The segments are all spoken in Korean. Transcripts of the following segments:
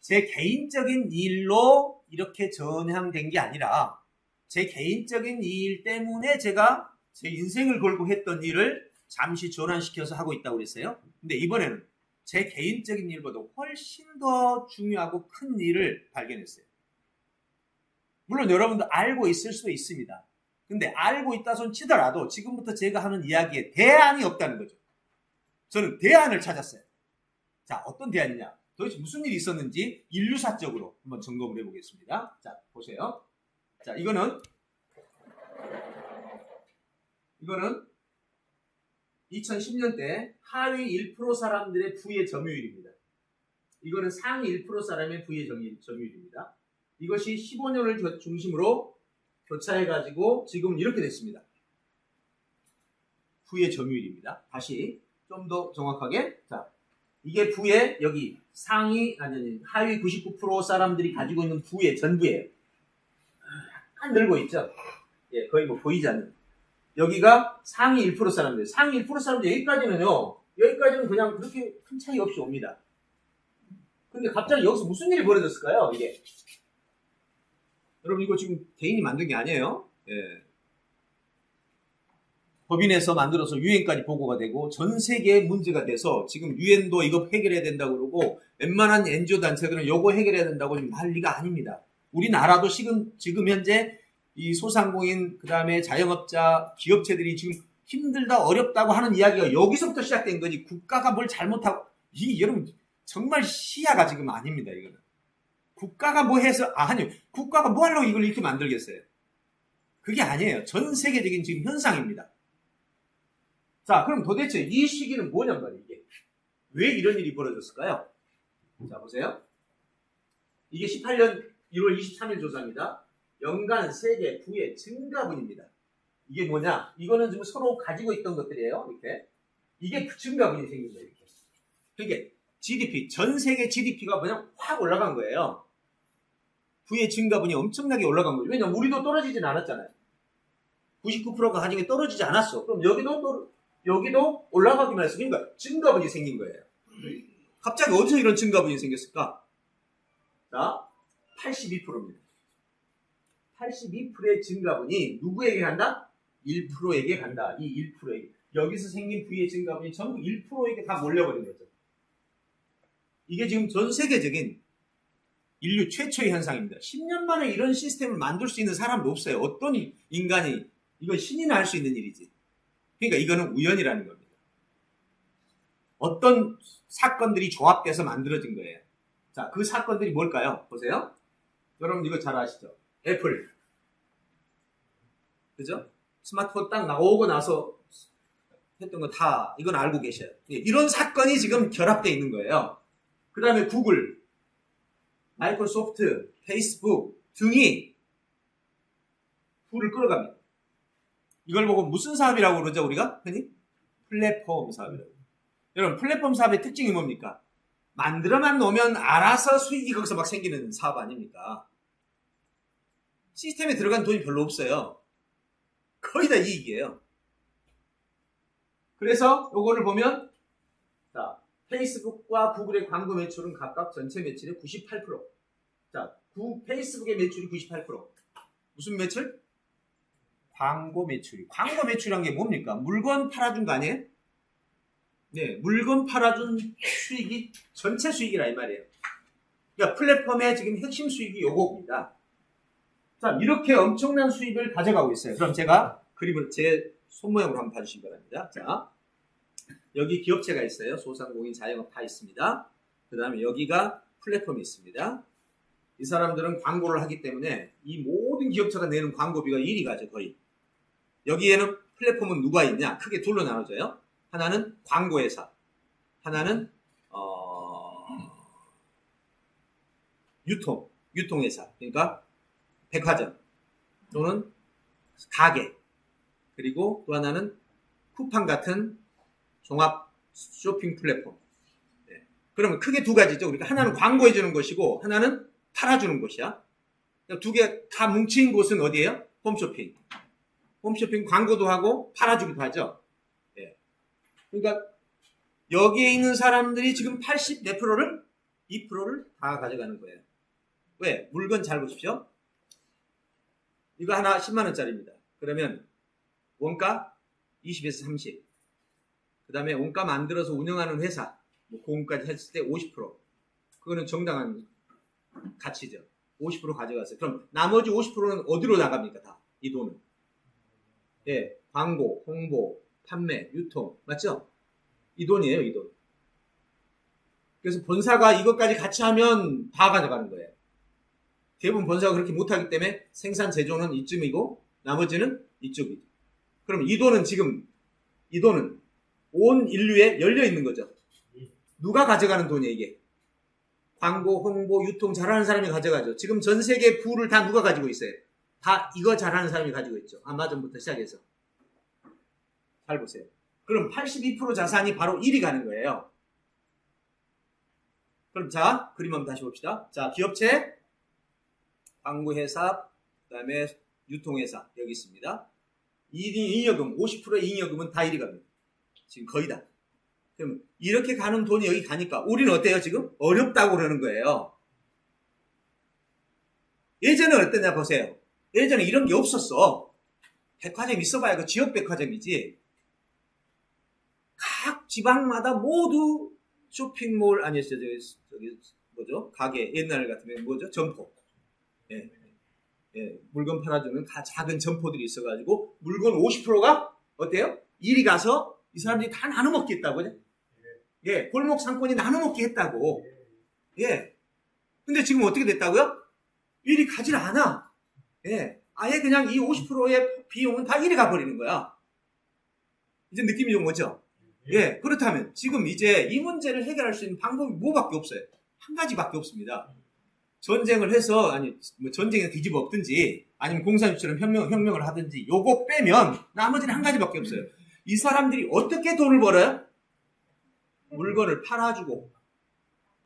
제 개인적인 일로 이렇게 전향된 게 아니라 제 개인적인 일 때문에 제가 제 인생을 걸고 했던 일을 잠시 전환시켜서 하고 있다고 그랬어요. 근데 이번에는 제 개인적인 일보다 훨씬 더 중요하고 큰 일을 발견했어요. 물론 여러분도 알고 있을 수도 있습니다. 근데 알고 있다 손 치더라도 지금부터 제가 하는 이야기에 대안이 없다는 거죠. 저는 대안을 찾았어요. 자, 어떤 대안이냐? 도대체 무슨 일이 있었는지 인류사적으로 한번 점검을 해보겠습니다. 자, 보세요. 자, 이거는 2010년대 하위 1% 사람들의 부의 점유율입니다. 이거는 상위 1% 사람의 부의 점유율입니다. 이것이 15년을 중심으로 교차해가지고 지금 이렇게 됐습니다. 부의 점유율입니다. 다시 좀 더 정확하게. 자, 이게 부의 여기 하위 99% 사람들이 가지고 있는 부의 전부예요. 약간 늘고 있죠? 예, 거의 뭐 보이지 않는. 여기가 상위 1% 사람들. 상위 1% 사람들 여기까지는 그냥 그렇게 큰 차이 없이 옵니다. 근데 갑자기 여기서 무슨 일이 벌어졌을까요? 이게. 여러분 이거 지금 개인이 만든 게 아니에요. 예. 법인에서 만들어서 유엔까지 보고가 되고 전 세계에 문제가 돼서 지금 유엔도 이거 해결해야 된다고 그러고 웬만한 NGO 단체들은 이거 해결해야 된다고 지금 난리가 아닙니다. 우리나라도 지금 현재 이 소상공인 그다음에 자영업자 기업체들이 지금 힘들다 어렵다고 하는 이야기가 여기서부터 시작된 거지 국가가 뭘 잘못하고 여러분 정말 시야가 지금 아닙니다. 이거는. 국가가 뭐 해서 아니요. 국가가 뭐 하려고 이걸 이렇게 만들겠어요. 그게 아니에요. 전 세계적인 지금 현상입니다. 자, 그럼 도대체 이 시기는 뭐냔 말이에요. 이게. 왜 이런 일이 벌어졌을까요? 자, 보세요. 이게 18년 1월 23일 조사입니다. 연간 세계 부의 증가분입니다. 이게 뭐냐? 이거는 지금 서로 가지고 있던 것들이에요. 이렇게. 이게 증가분이 생긴 거예요. 이렇게. 그러니까 GDP, 전 세계 GDP가 그냥 확 올라간 거예요. 부의 증가분이 엄청나게 올라간 거죠. 왜냐면 우리도 떨어지진 않았잖아요. 99%가 가진 게 떨어지지 않았어. 그럼 여기도 올라가기만 했어. 그러니까 증가분이 생긴 거예요. 갑자기 어디서 이런 증가분이 생겼을까? 자, 82%입니다. 82%의 증가분이 누구에게 간다? 1%에게 간다. 이 1%에게. 여기서 생긴 부의 증가분이 전부 1%에게 다 몰려버린 거죠. 이게 지금 전 세계적인 인류 최초의 현상입니다. 10년 만에 이런 시스템을 만들 수 있는 사람도 없어요. 어떤 인간이 이건 신이나 할 수 있는 일이지. 그러니까 이거는 우연이라는 겁니다. 어떤 사건들이 조합돼서 만들어진 거예요. 자, 그 사건들이 뭘까요? 보세요. 여러분 이거 잘 아시죠? 애플. 그죠? 스마트폰 딱 나오고 나서 했던 거 다 이건 알고 계셔요. 이런 사건이 지금 결합되어 있는 거예요. 그 다음에 구글, 마이크로소프트, 페이스북 등이 부를 끌어갑니다. 이걸 보고 무슨 사업이라고 그러죠, 우리가? 흔히? 플랫폼 사업이라고. 여러분, 플랫폼 사업의 특징이 뭡니까? 만들어만 놓으면 알아서 수익이 거기서 막 생기는 사업 아닙니까? 시스템에 들어간 돈이 별로 없어요. 거의 다 이익이에요. 그래서 요거를 보면, 자, 페이스북과 구글의 광고 매출은 각각 전체 매출의 98%. 자, 페이스북의 매출이 98%. 무슨 매출? 광고 매출이. 광고 매출이란 게 뭡니까? 물건 팔아준 거 아니에요? 네, 물건 팔아준 수익이 전체 수익이라 이 말이에요. 그러니까 플랫폼의 지금 핵심 수익이 요겁니다. 자, 이렇게 엄청난 수익을 가져가고 있어요. 그럼 제가 그림을 제 손모양으로 한번 봐주시기 바랍니다. 자, 여기 기업체가 있어요. 소상공인, 자영업 다 있습니다. 그 다음에 여기가 플랫폼이 있습니다. 이 사람들은 광고를 하기 때문에 이 모든 기업체가 내는 광고비가 1위 가죠, 거의. 여기에는 플랫폼은 누가 있냐? 크게 둘로 나눠져요. 하나는 광고회사, 하나는 유통회사, 그러니까 백화점 또는 가게, 그리고 또 하나는 쿠팡 같은 종합 쇼핑 플랫폼. 네. 그러면 크게 두 가지죠. 그러니까 하나는 광고해주는 것이고 하나는 팔아주는 것이야. 두 개 다 뭉친 곳은 어디예요? 홈쇼핑. 홈쇼핑 광고도 하고 팔아주기도 하죠. 네. 그러니까 여기에 있는 사람들이 지금 80몇 프로를 2%를 다 가져가는 거예요. 왜? 물건 잘 보십시오. 이거 하나 10만 원짜리입니다. 그러면 원가 20에서 30. 그 다음에 원가 만들어서 운영하는 회사, 뭐 고음까지 했을 때 50%. 그거는 정당한 가치죠. 50% 가져갔어요. 그럼 나머지 50%는 어디로 나갑니까? 다. 이 돈은. 예, 광고, 홍보, 판매, 유통. 맞죠? 이 돈이에요, 이 돈. 그래서 본사가 이것까지 같이 하면 다 가져가는 거예요. 대부분 본사가 그렇게 못하기 때문에 생산 제조는 이쯤이고 나머지는 이쪽이죠. 그럼 이 돈은 지금 이 돈은 온 인류에 열려 있는 거죠. 누가 가져가는 돈이에요, 이게? 광고, 홍보, 유통 잘하는 사람이 가져가죠. 지금 전 세계 부를 다 누가 가지고 있어요? 다 이거 잘하는 사람이 가지고 있죠. 아마존부터 시작해서. 잘 보세요. 그럼 82% 자산이 바로 1이 가는 거예요. 그럼 자, 그림 한번 다시 봅시다. 자, 기업체, 광고회사, 그 다음에 유통회사 여기 있습니다. 잉여금, 50%의 잉여금은 다 1이 갑니다. 지금 거의 다. 그럼 이렇게 가는 돈이 여기 가니까 우리는 어때요 지금? 어렵다고 그러는 거예요. 예전에 어땠냐 보세요. 예전에 이런 게 없었어. 백화점 있어봐야 그 지역 백화점이지. 각 지방마다 모두 쇼핑몰 아니었어요. 저기 뭐죠? 가게 옛날 같으면 뭐죠? 점포. 예. 예, 물건 팔아주는 작은 점포들이 있어가지고 물건 50%가 어때요? 일이 가서 이 사람들이 다 나눠 먹기 했다고. 예, 골목 상권이 나눠 먹기 했다고. 예. 근데 지금 어떻게 됐다고요? 일이 가질 않아. 예. 아예 그냥 이 50%의 비용은 다 일이 가버리는 거야. 이제 느낌이 좀 오죠? 예. 그렇다면 지금 이제 이 문제를 해결할 수 있는 방법이 뭐밖에 없어요? 한 가지밖에 없습니다. 전쟁을 해서, 아니, 뭐 전쟁에 뒤집어 엎든지, 아니면 공산주의처럼 혁명을 하든지, 요거 빼면 나머지는 한 가지밖에 없어요. 이 사람들이 어떻게 돈을 벌어요? 물건을 팔아주고,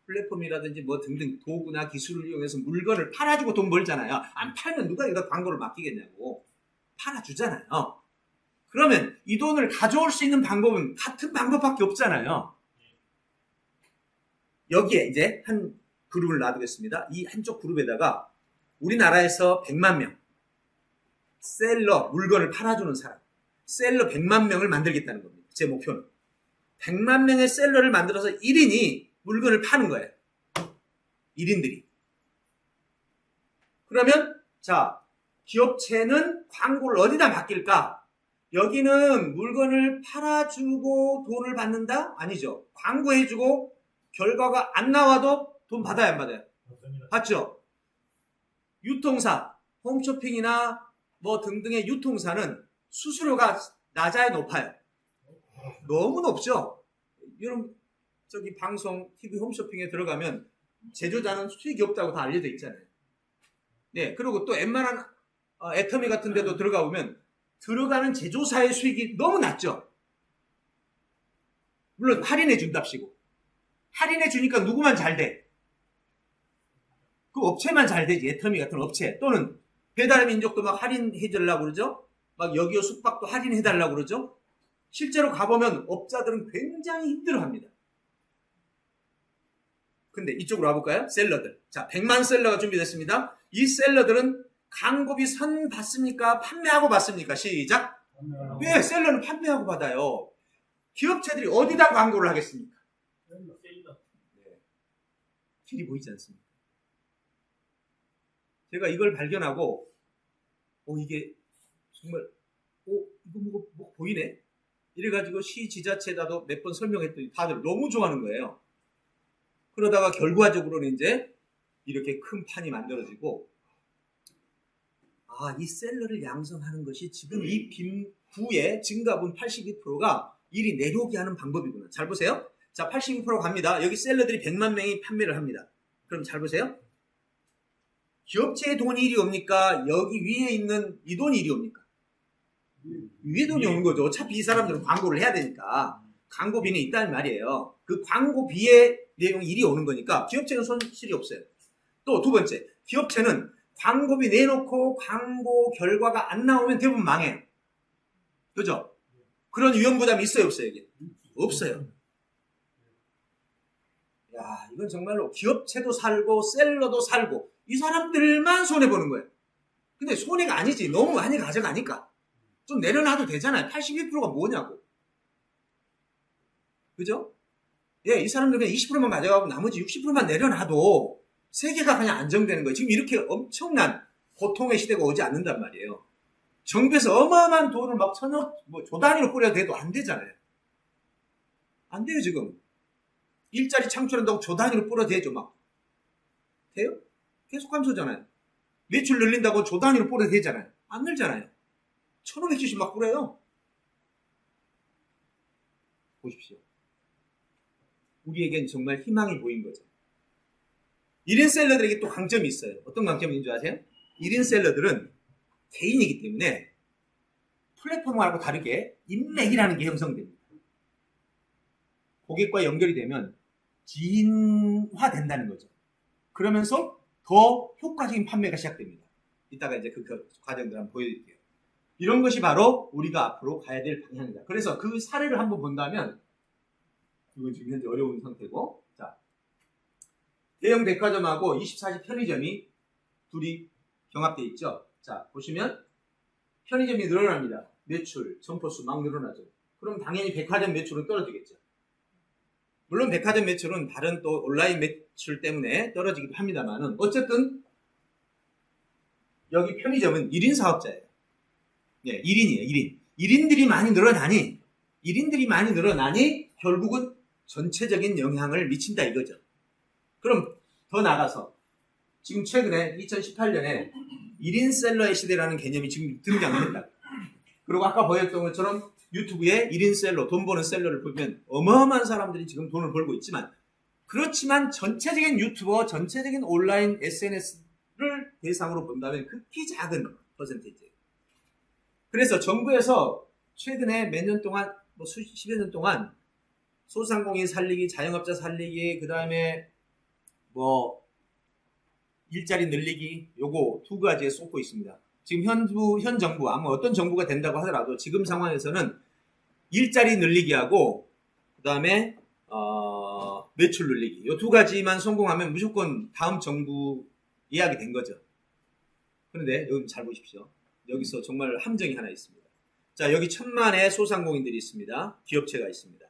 플랫폼이라든지 뭐 등등 도구나 기술을 이용해서 물건을 팔아주고 돈 벌잖아요. 안 팔면 누가 여기다 광고를 맡기겠냐고. 팔아주잖아요. 그러면 이 돈을 가져올 수 있는 방법은 같은 방법밖에 없잖아요. 여기에 이제 한 그룹을 놔두겠습니다. 이 한쪽 그룹에다가 우리나라에서 100만 명 셀러, 물건을 팔아주는 사람, 셀러 100만 명을 만들겠다는 겁니다. 제 목표는 100만 명의 셀러를 만들어서 1인이 물건을 파는 거예요. 1인들이. 그러면 자, 기업체는 광고를 어디다 맡길까? 여기는 물건을 팔아주고 돈을 받는다? 아니죠. 광고해주고 결과가 안 나와도 돈 받아야 안 받아요? 받죠. 유통사, 홈쇼핑이나 뭐 등등의 유통사는 수수료가 낮아요, 높아요? 너무 높죠. 여러분 저기 방송, TV, 홈쇼핑에 들어가면 제조자는 수익이 없다고 다 알려져 있잖아요. 네, 그리고 또 웬만한 애터미 같은 데도 들어가 보면 들어가는 제조사의 수익이 너무 낮죠. 물론 할인해 준답시고. 할인해 주니까 누구만 잘 돼? 그 업체만 잘 되지. 애터미 같은 업체. 또는 배달의 민족도 막 할인해 주려고 그러죠. 막 여기요 숙박도 할인해 달라고 그러죠. 실제로 가보면 업자들은 굉장히 힘들어합니다. 근데 이쪽으로 와볼까요? 셀러들. 자, 100만 셀러가 준비됐습니다. 이 셀러들은 광고비 선 받습니까? 판매하고 받습니까? 시작. 왜? 셀러는 판매하고 받아요. 기업체들이 어디다 광고를 하겠습니까? 네. 길이 보이지 않습니까? 제가 이걸 발견하고 이게 정말 이거 뭐 보이네? 이래가지고 시 지자체에다도 몇 번 설명했더니 다들 너무 좋아하는 거예요. 그러다가 결과적으로는 이제 이렇게 큰 판이 만들어지고 이 셀러를 양성하는 것이 지금 이 빈부의 증가분 82%가 일이 내려오게 하는 방법이구나. 잘 보세요. 자, 82% 갑니다. 여기 셀러들이 100만 명이 판매를 합니다. 그럼 잘 보세요. 기업체의 돈이 일이 옵니까? 여기 위에 있는 이 돈이 일이 옵니까? 위에 돈이 오는 거죠. 어차피 이 사람들은 광고를 해야 되니까. 광고비는 있다는 말이에요. 그 광고비의 내용이 일이 오는 거니까 기업체는 손실이 없어요. 또 두 번째, 기업체는 광고비 내놓고 광고 결과가 안 나오면 대부분 망해요. 그죠? 그런 위험 부담이 있어요, 없어요, 이게? 없어요. 야, 이건 정말로 기업체도 살고 셀러도 살고 이 사람들만 손해보는 거예요. 근데 손해가 아니지. 너무 많이 가져가니까. 좀 내려놔도 되잖아요. 81%가 뭐냐고. 그죠? 예, 이 사람들 그냥 20%만 가져가고 나머지 60%만 내려놔도 세계가 그냥 안정되는 거예요. 지금 이렇게 엄청난 고통의 시대가 오지 않는단 말이에요. 정부에서 어마어마한 돈을 막 천억, 조 단위로 뿌려도 돼도 안 되잖아요. 안 돼요, 지금. 일자리 창출한다고 조 단위로 뿌려도 되죠, 막. 돼요? 계속 감소잖아요. 매출 늘린다고 조 단위로 뿌려도 되잖아요. 안 늘잖아요. 1500주씩 막 뿌려요. 보십시오. 우리에겐 정말 희망이 보인 거죠. 1인 셀러들에게 또 강점이 있어요. 어떤 강점인 줄 아세요? 1인 셀러들은 개인이기 때문에 플랫폼하고 다르게 인맥이라는 게 형성됩니다. 고객과 연결이 되면 지인화된다는 거죠. 그러면서 더 효과적인 판매가 시작됩니다. 이따가 이제 그 과정들 한번 보여드릴게요. 이런 것이 바로 우리가 앞으로 가야 될 방향이다. 그래서 그 사례를 한번 본다면 이건 지금 현재 어려운 상태고, 자, 대형 백화점하고 24시 편의점이 둘이 경합되어 있죠. 자, 보시면 편의점이 늘어납니다. 매출, 점포수 막 늘어나죠. 그럼 당연히 백화점 매출은 떨어지겠죠. 물론 백화점 매출은 다른 또 온라인 매출 때문에 떨어지기도 합니다만은 어쨌든 여기 편의점은 1인 사업자예요. 예, 1인이에요, 1인. 1인들이 많이 늘어나니 결국은 전체적인 영향을 미친다 이거죠. 그럼 더 나가서 지금 최근에 2018년에 1인 셀러의 시대라는 개념이 지금 등장합니다. 그리고 아까 보였던 것처럼 유튜브에 1인 셀러, 돈 버는 셀러를 보면 어마어마한 사람들이 지금 돈을 벌고 있지만, 그렇지만 전체적인 유튜버, 전체적인 온라인 SNS를 대상으로 본다면 극히 작은 퍼센테이지예요. 그래서 정부에서 최근에 몇 년 동안, 십여 년 동안 소상공인 살리기, 자영업자 살리기, 그 다음에 일자리 늘리기, 요거 두 가지에 쏟고 있습니다. 지금 현 정부, 아마 어떤 정부가 된다고 하더라도 지금 상황에서는 일자리 늘리기하고 그 다음에 매출 늘리기, 요 두 가지만 성공하면 무조건 다음 정부 예약이 된 거죠. 그런데 여기 잘 보십시오. 여기서 정말 함정이 하나 있습니다. 자, 여기 1000만의 소상공인들이 있습니다. 기업체가 있습니다.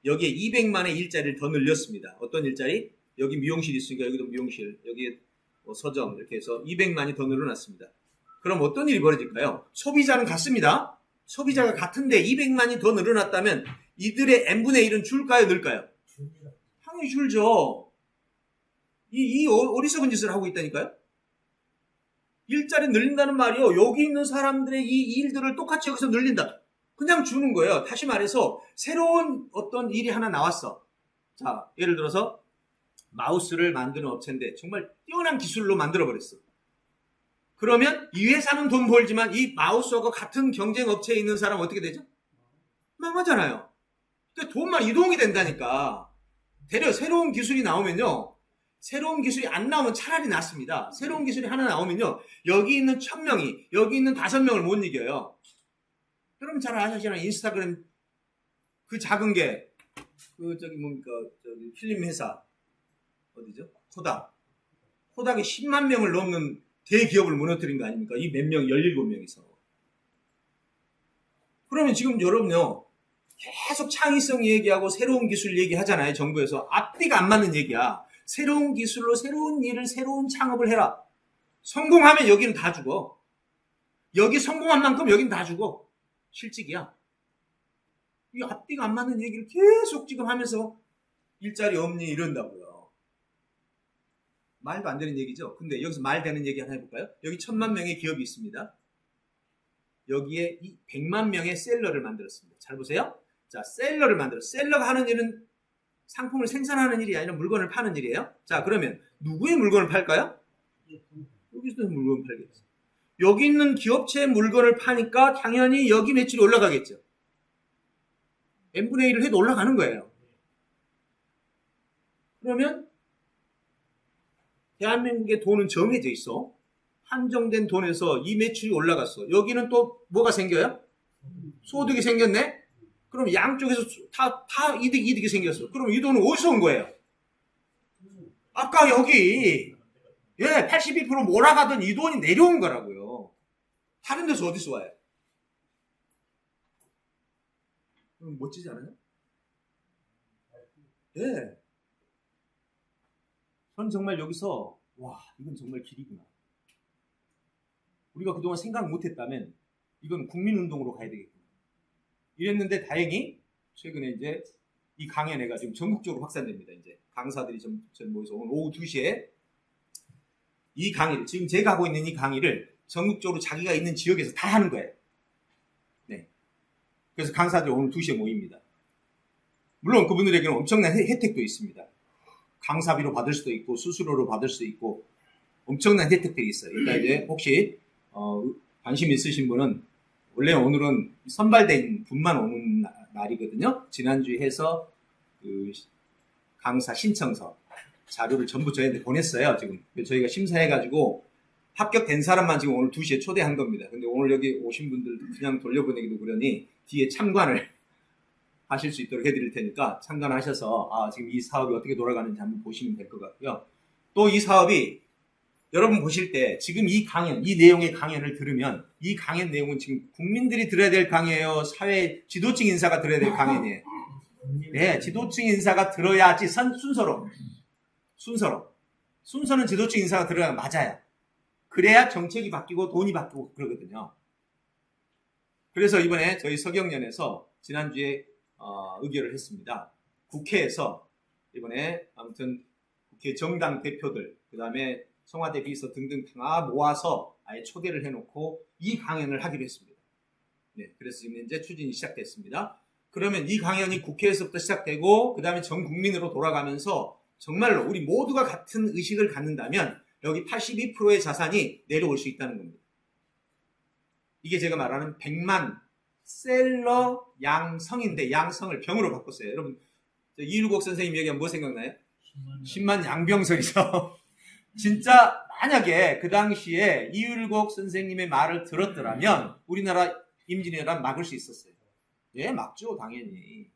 여기에 200만의 일자리를 더 늘렸습니다. 어떤 일자리? 여기 미용실 있으니까 여기도 미용실, 여기 서점, 이렇게 해서 200만이 더 늘어났습니다. 그럼 어떤 일이 벌어질까요? 소비자는 같습니다. 소비자가 같은데 200만이 더 늘어났다면 이들의 n분의 1은 줄까요, 늘까요? 당연히 줄죠. 이 어리석은 짓을 하고 있다니까요. 일자리 늘린다는 말이요, 여기 있는 사람들의 이 일들을 똑같이 여기서 늘린다. 그냥 주는 거예요. 다시 말해서 새로운 어떤 일이 하나 나왔어. 자, 예를 들어서 마우스를 만드는 업체인데 정말 뛰어난 기술로 만들어버렸어. 그러면 이 회사는 돈 벌지만 이 마우스하고 같은 경쟁 업체에 있는 사람은 어떻게 되죠? 망하잖아요. 그러니까 돈만 이동이 된다니까. 되려 새로운 기술이 나오면요, 새로운 기술이 안 나오면 차라리 낫습니다. 새로운 기술이 하나 나오면요, 여기 있는 1000명이 여기 있는 5명을 못 이겨요. 여러분 잘 아시잖아요. 인스타그램 그 작은 게 필름 회사 어디죠? 코닥이 10만 명을 넘는 대기업을 무너뜨린 거 아닙니까? 이 몇 명, 17명이서. 그러면 지금 여러분요, 계속 창의성 얘기하고 새로운 기술 얘기하잖아요. 정부에서. 앞뒤가 안 맞는 얘기야. 새로운 기술로 새로운 일을, 새로운 창업을 해라. 성공하면 여기는 다 죽어. 여기 성공한 만큼 여기는 다 죽어. 실직이야. 이 앞뒤가 안 맞는 얘기를 계속 지금 하면서 일자리 없니 이런다고요. 말도 안 되는 얘기죠. 근데 여기서 말 되는 얘기 하나 해볼까요? 여기 1000만 명의 기업이 있습니다. 여기에 100만 명의 셀러를 만들었습니다. 잘 보세요. 자, 셀러를 셀러가 하는 일은 상품을 생산하는 일이 아니라 물건을 파는 일이에요. 자, 그러면 누구의 물건을 팔까요? 여기서 물건을 팔겠죠. 여기 있는 기업체의 물건을 파니까 당연히 여기 매출이 올라가겠죠. n분의 1을 해도 올라가는 거예요. 그러면 대한민국의 돈은 정해져 있어. 한정된 돈에서 이 매출이 올라갔어. 여기는 또 뭐가 생겨요? 소득이 생겼네? 그럼 양쪽에서 다 이득이 생겼어. 그럼 이 돈은 어디서 온 거예요? 아까 여기 82% 몰아가던 이 돈이 내려온 거라고요. 다른 데서 어디서 와요? 멋지지 않아요? 예. 전 정말 여기서 와, 이건 정말 길이구나. 우리가 그동안 생각 못했다면 이건 국민운동으로 가야 되겠구나. 이랬는데 다행히 최근에 이제 이 강연회가 지금 전국적으로 확산됩니다. 이제 강사들이 좀 모여서 오늘 오후 2시에 이 강의를, 지금 제가 하고 있는 이 강의를 전국적으로 자기가 있는 지역에서 다 하는 거예요. 네. 그래서 강사들이 오늘 2시에 모입니다. 물론 그분들에게는 엄청난 혜택도 있습니다. 강사비로 받을 수도 있고 수수료로 받을 수도 있고 엄청난 혜택들이 있어요. 그러니까 이제 혹시 관심 있으신 분은 원래 오늘은 선발된 분만 오는 날이거든요. 지난주에 해서 그 강사 신청서 자료를 전부 저희한테 보냈어요. 지금 저희가 심사해가지고 합격된 사람만 지금 오늘 2시에 초대한 겁니다. 근데 오늘 여기 오신 분들 그냥 돌려보내기도 그러니 뒤에 참관을 하실 수 있도록 해드릴 테니까 참관하셔서 지금 이 사업이 어떻게 돌아가는지 한번 보시면 될 것 같고요. 또 이 사업이 여러분 보실 때 지금 이 강연, 이 내용의 강연을 들으면 이 강연 내용은 지금 국민들이 들어야 될 강의예요? 사회 지도층 인사가 들어야 될 강연이에요? 네, 지도층 인사가 들어야지 순서로. 순서는 지도층 인사가 들어야 맞아요. 그래야 정책이 바뀌고 돈이 바뀌고 그러거든요. 그래서 이번에 저희 서경련에서 지난주에 의결을 했습니다. 국회에서 이번에 아무튼 국회 정당 대표들, 그 다음에 청와대 비서 등등 다 모아서 아예 초대를 해놓고 이 강연을 하기로 했습니다. 네, 그래서 지금 이제 추진이 시작됐습니다. 그러면 이 강연이 국회에서부터 시작되고 그 다음에 전 국민으로 돌아가면서 정말로 우리 모두가 같은 의식을 갖는다면 여기 82%의 자산이 내려올 수 있다는 겁니다. 이게 제가 말하는 100만 셀러 양성인데 양성을 병으로 바꿨어요. 여러분 이율곡 선생님 얘기하면 뭐 생각나요? 10만 양병설이죠. 진짜 만약에 그 당시에 이율곡 선생님의 말을 들었더라면 우리나라 임진왜란 막을 수 있었어요. 예, 막죠 당연히.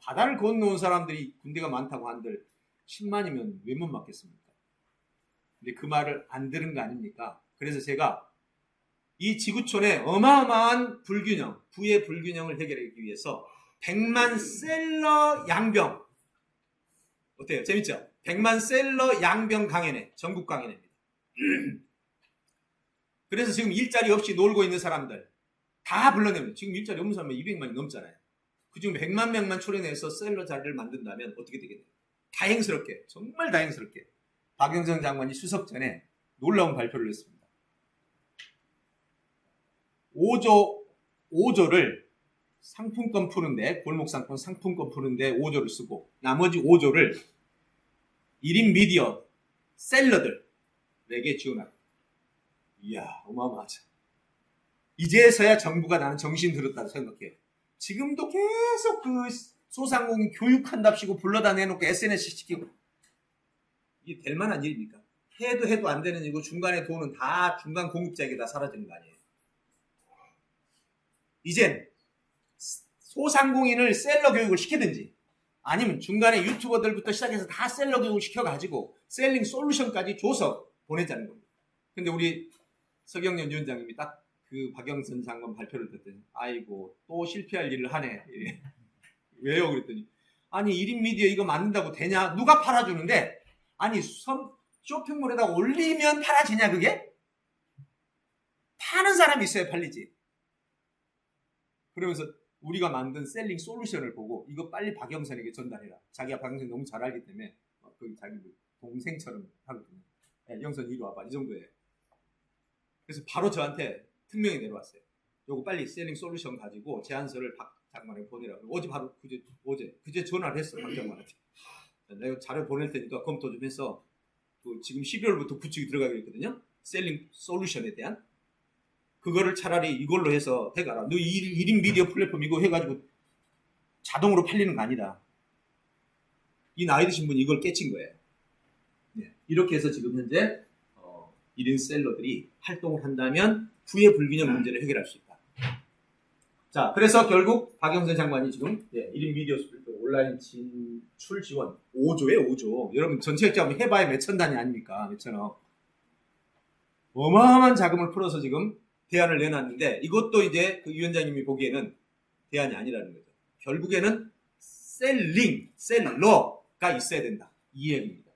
바다를 건너온 사람들이 군대가 많다고 한들 10만이면 왜 못 막겠습니까? 근데 그 말을 안 들은 거 아닙니까? 그래서 제가 이 지구촌의 어마어마한 불균형, 부의 불균형을 해결하기 위해서 100만 셀러 양병, 어때요? 재밌죠? 100만 셀러 양병 강연회, 전국 강연회입니다. 그래서 지금 일자리 없이 놀고 있는 사람들 다 불러내면 지금 일자리 없는 사람은 200만이 넘잖아요. 그중 100만 명만 초래해서 셀러 자리를 만든다면 어떻게 되겠나요? 다행스럽게, 정말 다행스럽게 박영선 장관이 추석 전에 놀라운 발표를 했습니다. 5조를 상품권 푸는데, 골목상품 상품권 푸는데 5조를 쓰고 나머지 5조를 1인 미디어 셀러들에게 지원하고. 이야, 어마어마하죠. 이제서야 정부가 나는 정신 들었다고 생각해요. 지금도 계속 그 소상공인 교육한답시고 불러다 내놓고 SNS 시키고 이게 될 만한 일입니까? 해도 안 되는 일이고 중간에 돈은 다 중간 공급자에게 다 사라지는 거 아니에요. 이젠 소상공인을 셀러 교육을 시키든지 아니면 중간에 유튜버들부터 시작해서 다 셀러 교육을 시켜가지고 셀링 솔루션까지 줘서 보내자는 겁니다. 근데 우리 서경련 위원장님이 딱 그 박영선 장관 발표를 듣더니 아이고 또 실패할 일을 하네. 왜요? 그랬더니 아니 1인 미디어 이거 만든다고 되냐? 누가 팔아주는데 아니 쇼핑몰에다 올리면 팔아지냐 그게? 파는 사람이 있어야 팔리지. 그러면서 우리가 만든 셀링 솔루션을 보고 이거 빨리 박영선에게 전달해라. 자기가 박영선 너무 잘 알기 때문에 그 자기 동생처럼 하거든요. 네, 영선 이리 와봐. 이 정도예요. 그래서 바로 저한테 특명이 내려왔어요. 요거 빨리 셀링 솔루션 가지고 제안서를 박 장관에게 보내라고. 어제 바로 그제 전화를 했어. 박 장관한테. 내가 자료 보낼 테니까 검토 좀 해서 지금 12월부터 구축이 들어가게 있거든요. 셀링 솔루션에 대한. 그거를 차라리 이걸로 해서 해가라. 너 1인 미디어 플랫폼 이거 해가지고 자동으로 팔리는 거 아니다. 이 나이 드신 분이 이걸 깨친 거예요. 네. 이렇게 해서 지금 현재 1인 셀러들이 활동을 한다면 부의 불균형 문제를 해결할 수 있다. 자, 그래서 결국 박영선 장관이 지금 1인 미디어 플랫폼을 온라인 진출 지원 5조에 5조. 여러분 전체적으로 한번 해봐야 몇천 단위 아닙니까? 몇천억. 어마어마한 자금을 풀어서 지금 대안을 내놨는데 이것도 이제 그 위원장님이 보기에는 대안이 아니라는 거죠. 결국에는 셀러가 있어야 된다. 이 얘기입니다.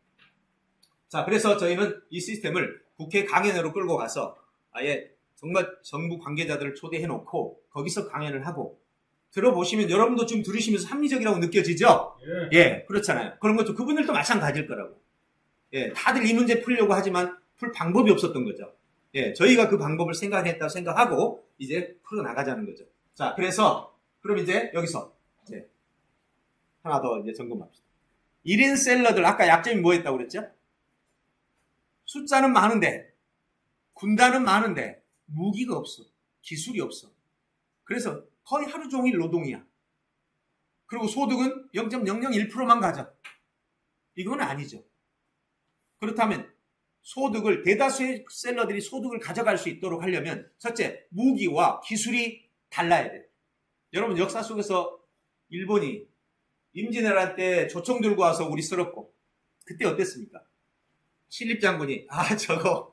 자, 그래서 저희는 이 시스템을 국회 강연회로 끌고 가서 아예 정말 정부 관계자들을 초대해놓고 거기서 강연을 하고 들어보시면 여러분도 지금 들으시면서 합리적이라고 느껴지죠? 예, 그렇잖아요. 그런 것도 그분들도 마찬가지일 거라고. 예, 다들 이 문제 풀려고 하지만 풀 방법이 없었던 거죠. 예, 저희가 그 방법을 생각했다고 생각하고 이제 풀어나가자는 거죠. 자, 그래서 그럼 이제 여기서 이제 하나 더 이제 점검합시다. 1인 셀러들 아까 약점이 뭐였다고 그랬죠? 숫자는 많은데 군단은 많은데 무기가 없어. 기술이 없어. 그래서 거의 하루 종일 노동이야. 그리고 소득은 0.001%만 가져. 이건 아니죠. 그렇다면 소득을 대다수의 셀러들이 소득을 가져갈 수 있도록 하려면 첫째, 무기와 기술이 달라야 돼. 여러분 역사 속에서 일본이 임진왜란 때 조총 들고 와서 우리 쓸었고 그때 어땠습니까? 신립 장군이 저거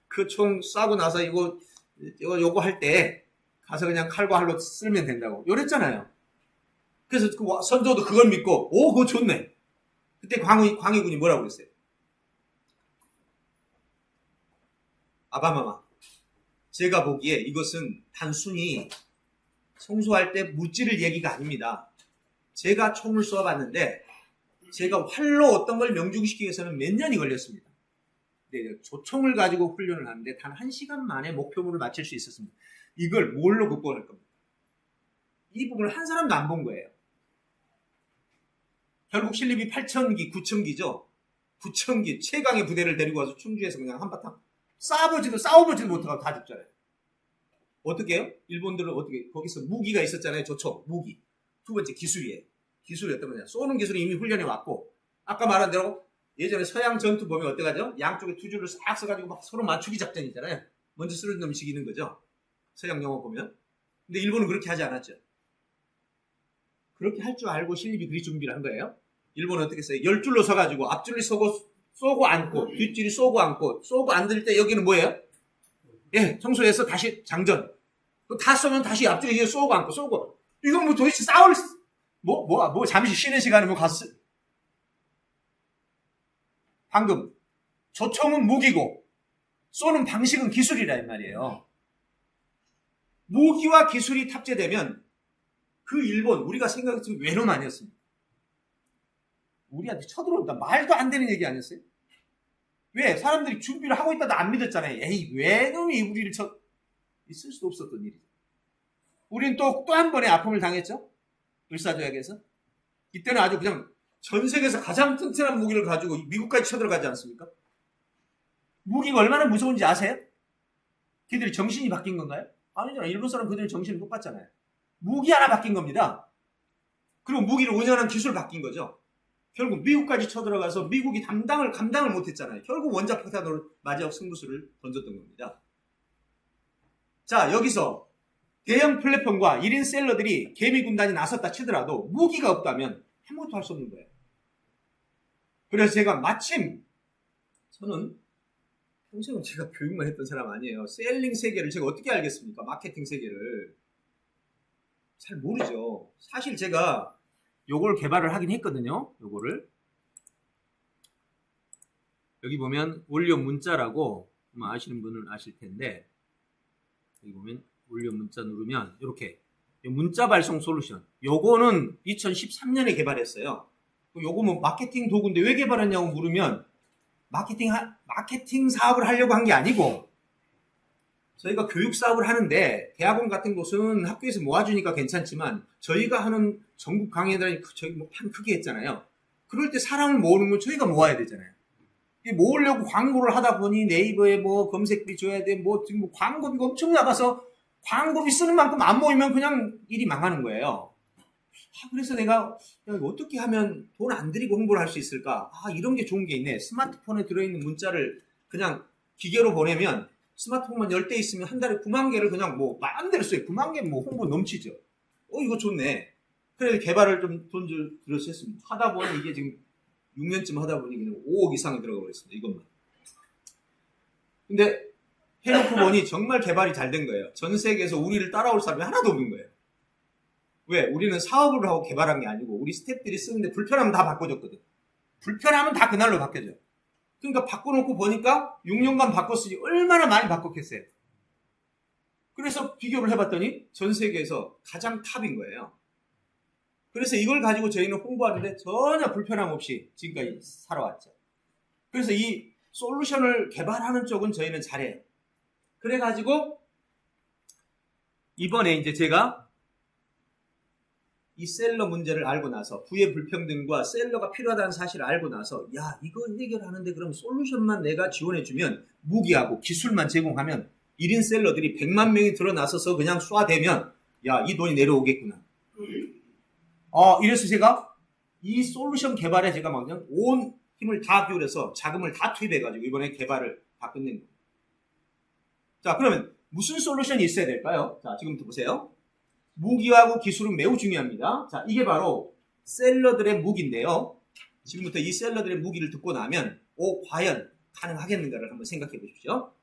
그 총 쏴고 나서 요거 할 때 가서 그냥 칼과 활로 쓸면 된다고 요랬잖아요. 그래서 그 선조도 그걸 믿고 그거 좋네. 그때 광해군이 뭐라고 그랬어요? 아바마마, 제가 보기에 이것은 단순히 청소할 때 무찌를 얘기가 아닙니다. 제가 총을 쏘아봤는데 제가 활로 어떤 걸 명중시키기 위해서는 몇 년이 걸렸습니다. 네, 조총을 가지고 훈련을 하는데 단 1시간 만에 목표물을 맞출 수 있었습니다. 이걸 뭘로 극복할 겁니까? 이 부분을 한 사람도 안 본 거예요. 결국 신립이 8,000기, 9,000기죠. 9,000기 최강의 부대를 데리고 와서 충주에서 그냥 한바탕 싸워보지도 못하고 다 죽잖아요. 어떻게 해요? 일본들은 어떻게 거기서 무기가 있었잖아요. 조총, 무기. 두 번째 기술이에요. 기술이 어떤 거냐? 쏘는 기술이 이미 훈련해 왔고 아까 말한 대로 예전에 서양 전투 보면 어떡하죠? 양쪽에 두 줄을 싹 써가지고 막 서로 맞추기 작전이잖아요. 먼저 쓰러진 놈이 이기는 거죠. 서양 영화 보면. 근데 일본은 그렇게 하지 않았죠. 그렇게 할 줄 알고 신립이 그리 준비를 한 거예요. 일본은 어떻게 했어요? 10줄로 서가지고 앞줄이 쏘고 앉고 뒷줄이 쏘고 앉고 쏘고 앉을 때 여기는 뭐예요? 예, 청소해서 다시 장전. 다 쏘면 다시 앞줄이 쏘고 앉고 쏘고. 이건 뭐 도대체 싸울 잠시 쉬는 시간에 뭐 갔어? 방금 조총은 무기고 쏘는 방식은 기술이라 이 말이에요. 무기와 기술이 탑재되면 그 일본 우리가 생각했던 외놈 아니었습니다. 우리한테 쳐들어온다. 말도 안 되는 얘기 아니었어요? 왜? 사람들이 준비를 하고 있다도 안 믿었잖아요. 에이, 외놈이 우리를 있을 수도 없었던 일이죠. 우리는 또 한 번의 아픔을 당했죠. 을사조약에서. 이때는 아주 그냥 전 세계에서 가장 튼튼한 무기를 가지고 미국까지 쳐들어가지 않습니까? 무기가 얼마나 무서운지 아세요? 걔들이 정신이 바뀐 건가요? 아니잖아. 일본 사람 그들의 정신은 똑같잖아요. 무기 하나 바뀐 겁니다. 그리고 무기를 운영하는 기술 바뀐 거죠. 결국 미국까지 쳐들어가서 미국이 감당을 못했잖아요. 결국 원자폭탄으로 마지막 승부수를 던졌던 겁니다. 자, 여기서 대형 플랫폼과 1인 셀러들이 개미 군단이 나섰다 치더라도 무기가 없다면 아무것도 할 수 없는 거예요. 그래서 제가 마침 저는 평생은 제가 교육만 했던 사람 아니에요. 셀링 세계를 제가 어떻게 알겠습니까? 마케팅 세계를. 잘 모르죠. 사실 제가 요걸 개발을 하긴 했거든요. 요거를. 여기 보면 올려 문자라고 아시는 분은 아실 텐데 여기 보면 올려 문자 누르면 이렇게 문자 발송 솔루션. 요거는 2013년에 개발했어요. 요거 뭐 마케팅 도구인데 왜 개발했냐고 물으면 마케팅 사업을 하려고 한 게 아니고 저희가 교육 사업을 하는데 대학원 같은 곳은 학교에서 모아주니까 괜찮지만 저희가 하는 전국 강의들이 저희 판 크게 했잖아요. 그럴 때 사람을 모으는 건 저희가 모아야 되잖아요. 모으려고 광고를 하다 보니 네이버에 뭐 검색비 줘야 돼, 지금 광고비가 엄청 나가서 광고비 쓰는 만큼 안 모이면 그냥 일이 망하는 거예요. 그래서 내가 이거 어떻게 하면 돈 안 들이고 홍보를 할 수 있을까? 이런 게 좋은 게 있네. 스마트폰에 들어있는 문자를 그냥 기계로 보내면 스마트폰만 10대 있으면 한 달에 9만 개를 그냥 마음대로 써요. 9만 개 홍보 넘치죠. 이거 좋네. 그래서 개발을 좀 돈 들여서 했습니다. 하다 보니 이게 지금 6년쯤 하다 보니 그냥 5억 이상이 들어가고 있습니다. 이것만. 근데 해놓고 보니 정말 개발이 잘 된 거예요. 전 세계에서 우리를 따라올 사람이 하나도 없는 거예요. 왜? 우리는 사업을 하고 개발한 게 아니고 우리 스태프들이 쓰는데 불편하면 다 바꿔줬거든. 불편하면 다 그날로 바뀌어져. 그러니까 바꿔놓고 보니까 6년간 바꿨으니 얼마나 많이 바꿨겠어요. 그래서 비교를 해봤더니 전 세계에서 가장 탑인 거예요. 그래서 이걸 가지고 저희는 홍보하는데 전혀 불편함 없이 지금까지 살아왔죠. 그래서 이 솔루션을 개발하는 쪽은 저희는 잘해요. 그래가지고 이번에 이제 제가 이 셀러 문제를 알고 나서 부의 불평등과 셀러가 필요하다는 사실을 알고 나서 야 이거 해결하는데 그럼 솔루션만 내가 지원해주면 무기하고 기술만 제공하면 1인 셀러들이 100만 명이 드러나서서 그냥 쏴대면 야 이 돈이 내려오겠구나. 이래서 제가 이 솔루션 개발에 제가 막 그냥 온 힘을 다 기울여서 자금을 다 투입해가지고 이번에 개발을 다 끝낸 거예요. 자 그러면 무슨 솔루션이 있어야 될까요? 자 지금부터 보세요. 무기하고 기술은 매우 중요합니다. 자, 이게 바로 셀러들의 무기인데요. 지금부터 이 셀러들의 무기를 듣고 나면 과연 가능하겠는가를 한번 생각해 보십시오.